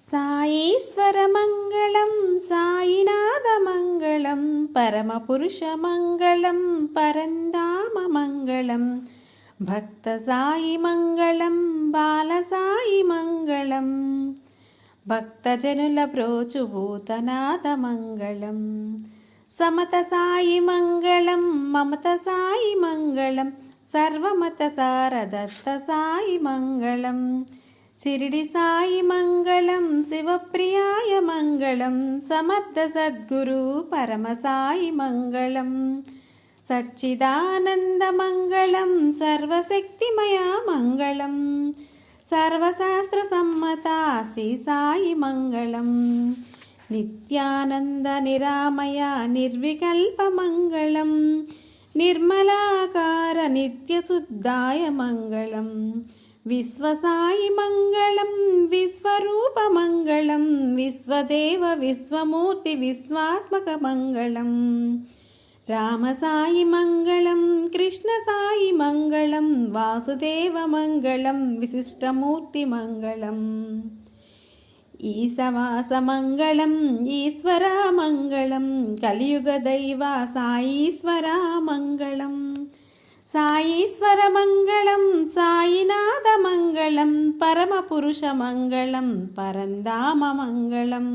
సాయీశ్వరమంగళం సాయినాథమంగళం పరమపురుషమంగళం పరంధామమంగళం భక్త సాయి మంగళం బాలసాయి మంగళం భక్తజనుల ప్రోచుభూతనాథ మంగళం సమత సాయి మంగళం మమత సాయి మంగళం సర్వమత సారదత్త సాయి మంగళం शिरडी साई मंगलम शिवप्रियाय मंगलम समर्थ सद्गुरु परम साई मंगलम सच्चिदानंद मंगलम सर्वशक्तिमया मंगलम सर्वशास्त्र सम्मता श्री साई मंगलम नित्यानंद निरामय निर्विकल्प मंगलम निर्मलाकार नित्यशुद्धाय मंगलम विश्वसाई मंगलम विश्वरूप मंगलम विश्वदेव विश्वमूर्ति विश्वात्मक मंगलम राम साई मंगलम कृष्ण साई मंगलम वासुदेव मंगलम विशिष्टमूर्ति मंगलम ईशवास मंगलम ईश्वर मंगलम कलियुग दैव साईश्वर मंगलम साईश्वर मंगलम साईनाथ मंगलम परमपुरुष मंगलम परंधाम मंगलम।